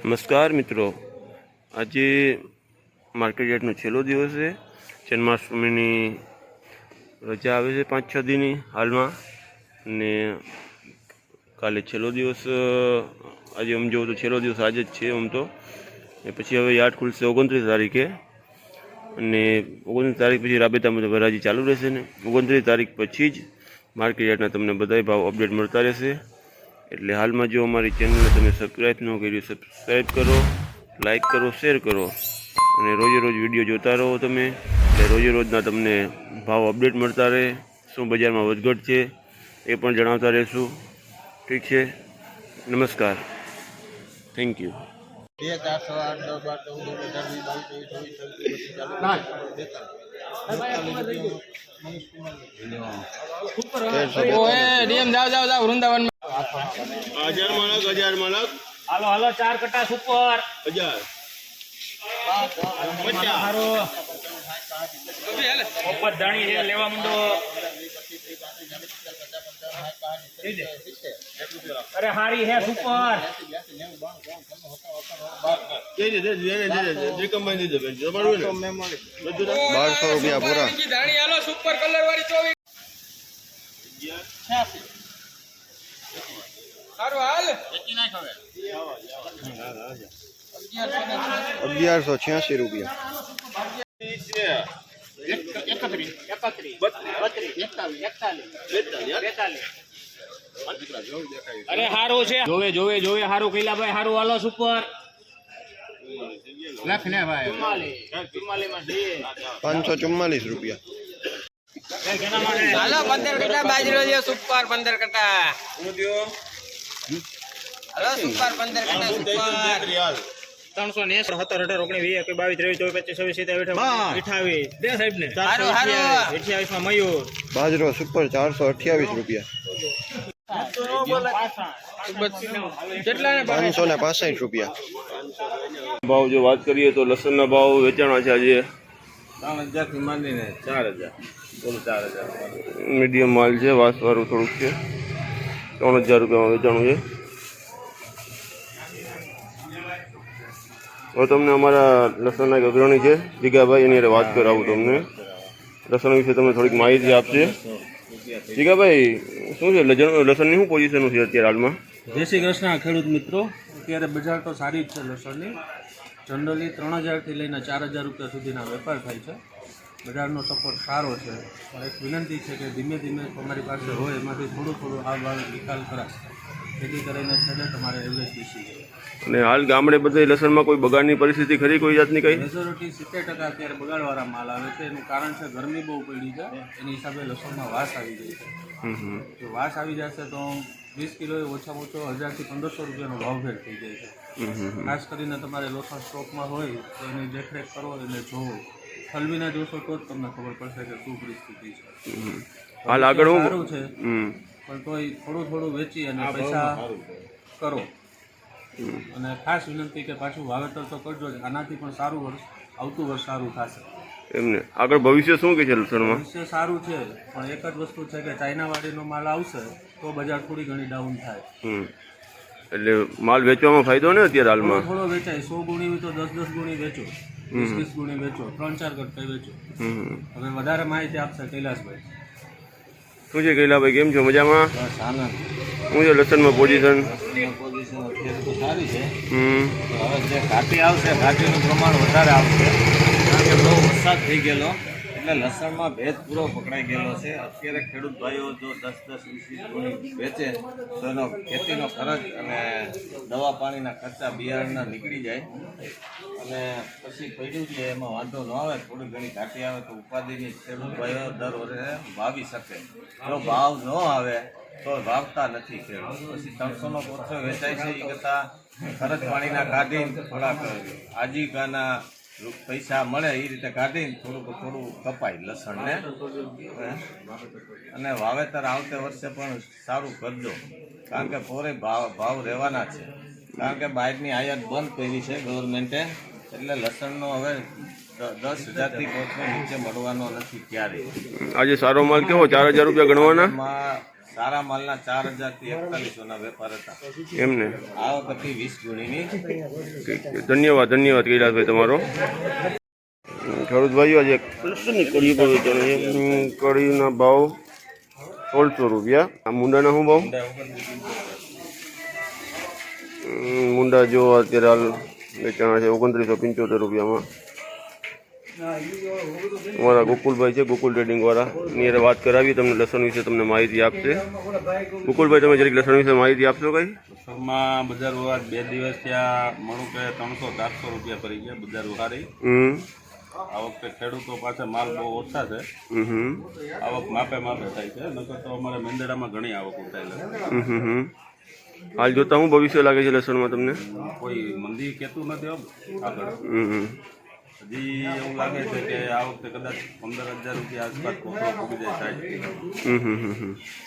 નમસ્કાર મિત્રો, આજે માર્કેટ યાર્ડનો છેલ્લો દિવસ છે. જન્માષ્ટમીની રજા આવે છે 5-6 દીની હાલમાં, ને કાલે છેલ્લો દિવસ. આજે આમ જોઉં તો છેલ્લો દિવસ આજે જ છે આમ તો. ને પછી હવે યાર્ડ ખુલશે 29 તારીખે, અને 29 તારીખ પછી રાબેતા મુજબ હરાજી ચાલુ રહેશે. ને 29 તારીખ પછી જ માર્કેટ યાર્ડના તમને બધાય ભાવ અપડેટ મળતા રહેશે. એટલે હાલમાં જો અમારી ચેનલને તમે સબસ્ક્રાઈબ ન કરી, સબસ્ક્રાઈબ કરો, લાઈક કરો, શેર કરો, અને રોજે રોજ વિડીયો જોતા રહો તમે. એટલે રોજે રોજના તમને ભાવ અપડેટ મળતા રહે, શું બજારમાં વધઘટ છે એ પણ જણાવતા રહેશું. ઠીક છે, નમસ્કાર, થેન્ક યુ. વૃંદાવન 1000 માલક હાલો હાલો 4 કટા સુપર 1000 ઉપર ધાણી છે લેવા માંડો. અરે હારી હે સુપર. ₹1200 પૂરા. ધાણી હાલો સુપર કલર વાળી 24 સારું હાલ 1186 રૂપિયા. 41 અરે હારું છે, જોવે જોવે જોવે હારું કઈલાભાઈ, હારું હાલો સુપર લખ ને ભાઈ 44 માં છે 544 રૂપિયા. હાલો 15 કટા બાજરો છે સુપર 15 કટા હાલો સુપર 15 કટા સુપર 390 17 18 19 20 22 23 24 25 26 27 28 દે સાહેબ ને 428 માં મયુર બાજરો સુપર 428 રૂપિયા. કેટલા ને 565 રૂપિયા ભાવ. જો વાત કરીએ તો લસણના ભાવ વેચાણા છે આજે 3000 થી માંડીને 4000 મીડિયમ માલ છે, વાસવાળું થોડુંક છે. 3000 રૂપિયામાં વેચાણું છે. હવે તમને અમારા લસણના એક અગ્રણી છે જીગાભાઈ, એની વાત કરાવું તમને. લસણ વિશે તમને થોડીક માહિતી આપશે. જીગાભાઈ, શું છે લસણની શું પોઝિશન છે અત્યારે હાલમાં? જય શ્રી કૃષ્ણ ખેડૂત મિત્રો. અત્યારે બજાર તો સારી જ છે લસણની. જનરલી 3000 થી લઈને 4000 રૂપિયા સુધીના વેપાર થાય છે. બજારનો સપોર્ટ સારો છે, પણ એક વિનંતી છે કે ધીમે ધીમે તમારી પાસે હોય એમાંથી થોડું થોડું આ ભાવ નિકાલ કરાય, જેથી કરીને છેલ્લે તમારે એવરેજ બેસી જાય. અને હાલ ગામડે બધે લસણમાં કોઈ બગાડની પરિસ્થિતિ ખરી, કોઈ જાતની કઈ? મેજોરિટી 70% અત્યારે બગાડવાળા માલ આવે છે. એનું કારણ છે ગરમી બહુ પડી છે, એની હિસાબે લસણમાં વાસ આવી ગઈ છે. જો વાસ આવી જશે તો 20 કિલોએ ઓછામાં ઓછો 1000 થી 1500 રૂપિયાનો ભાવફેર થઈ જાય છે. ખાસ કરીને તમારે લસણ સ્ટોકમાં હોય તો એની દેખરેખ કરો, એને જોવો, ઠલવીને જોશો તો જ તમને ખબર પડશે કે શું પરિસ્થિતિ છે. હાલ આગળ સારું છે, પણ તોય થોડું થોડું વેચી અને પૈસા કરો. અને ખાસ વિનંતી કે પાછું વાવેતર તો કરજો, આનાથી પણ સારું વર્ષ આવતું વર્ષ સારું થશે. એમને આગળ ભવિષ્ય શું કે છે લસણમાં? ભવિષ્ય સારું છે, પણ એક જ વસ્તુ છે કે ચાઇનાવાળીનો માલ આવશે તો બજાર થોડી ઘણી ડાઉન થાય. એટલે માલ વેચવામાં ફાયદો ને અત્યારે હાલમાં? થોડો વેચાય, 100 ગુણી હોય તો 10 ગુણી વેચો, 20 ગુણી વેચો, 3-4 કટ્ટા વેચો. હવે વધારે માહિતી આપશે કૈલાસભાઈ. શું છે કૈલાભાઈ, કેમ છો? મજામાં? બસ આનંદ. શું છે લસણમાં પોઝિશન? પોઝિશન અત્યારે તો સારી છે. હવે જે ઘાટી આવશે, ઘાટીનું પ્રમાણ વધારે આવશે, કારણ કે બહુ વરસાદ થઈ ગયેલો એટલે લસણમાં ભેજ પૂરો પકડાઈ ગયેલો છે. અત્યારે ખેડૂત ભાઈઓ જો 10-20 ગુણી વેચે તો એનો ખેતીનો ખર્ચ અને દવા પાણીના ખર્ચા બિયારણના નીકળી જાય, અને પછી પડ્યું છે એમાં વાંધો ન આવે. થોડી ઘણી ઘાટી આવે તો ઉપાધિની ખેડૂત ભાઈઓ દર વર્ષે વાવી શકે. જો ભાવ ન આવે તો વાવતા નથી ખેડૂત. પછી 300નો પોથો વેચાય છે, એ કરતાં ખર્ચ પાણીના કાઢીને થોડાક આજીવિકાના પૈસા મળે એ રીતે કાઢીને થોડું કપાય લસણને. અને વાવેતર આવતે વર્ષે પણ સારું કરજો, કારણ કે પોરે ભાવ રહેવાના છે. કારણ કે બહારની આયાત બંધ કરી છે ગવર્મેન્ટે, એટલે લસણનો હવે 10,000 થી પોતનો નીચે મળવાનો નથી ક્યારેય. આજે સારો માલ કેવો 4000 રૂપિયા ગણવાના? સારા માલના 4,000 થી 4100 વેપાર હતા. એમને આવક હતી 20 ગુણીની. ઠીક છે. ધન્યવાદ કૈલાસભાઈ તમારો. ખેડૂત ભાઈઓ આજે લસણની કઢી પર વેચાણ છે. કઢીના ભાવ 1600 રૂપિયા. આ મુંડાના શું ભાવ? મુંડા જો અત્યારે હાલ વેચાણા છે 2975 રૂપિયામાં. અમારા ગોકુલભાઈ છે, ગોકુલ ટ્રેડિંગ વાળા, એની હારે વાત કરાવી તમને લસણ વિશે તમને માહિતી આપશે. ગોકુલભાઈ, તમે જરીક લસણ વિશે માહિતી આપશો કઈ? લસણમાં બજાર વ્યવહાર 2 દિવસ ત્યાં મણું કે 300-400 રૂપિયા પડી ગયા બજાર વ્યવહારે. આ વખતે ખેડૂતો પાસે માલ બહુ ઓછા છે. આવક માપે થાય છે, નકર તો અમારે મેંદડામાં ઘણી આવક ઉઠાયેલી. હાલ જોતા હું ભવિષ્ય લાગે છે લસણમાં તમને? કોઈ મંદી કહેતું નથી આગળ. હજી એવું લાગે છે કે આ વખતે કદાચ 15,000 રૂપિયા આસપાસ કોકરો પૂગી જાય સાહેબ.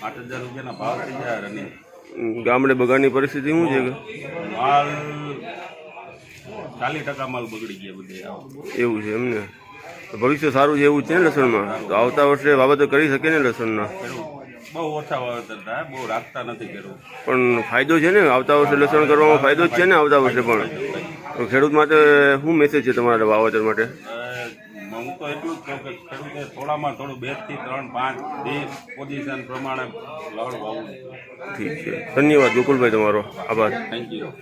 8,000 રૂપિયાના ભાવ થઈ જાય. રનિંગ ગામડે બગાડની પરિસ્થિતિ શું છે? માલ 40% માલ બગડી ગયા બધે. એવું છે એમને? તો ભવિષ્ય સારું છે એવું છે ને લસણમાં? તો આવતા વર્ષે વાવેતર કરી શકે ને લસણના? બહુ ઓછા વાવેતર થાય, બહુ રાખતા નથી ખેડૂત. પણ ફાયદો છે ને આવતા વર્ષે લસણ કરવામાં? ફાયદો જ છે ને આવતા વર્ષે પણ? તો ખેડૂત માટે શું મેસેજ છે તમારા વાવેતર માટે? હું તો એટલું જ કહું કે ખેડૂતે થોડામાં થોડું 2 થી 3, 5 પોઝિશન પ્રમાણે લવડ વાવવું. ઠીક છે. ધન્યવાદ ગોકુલભાઈ તમારો. આભાર. Thank you.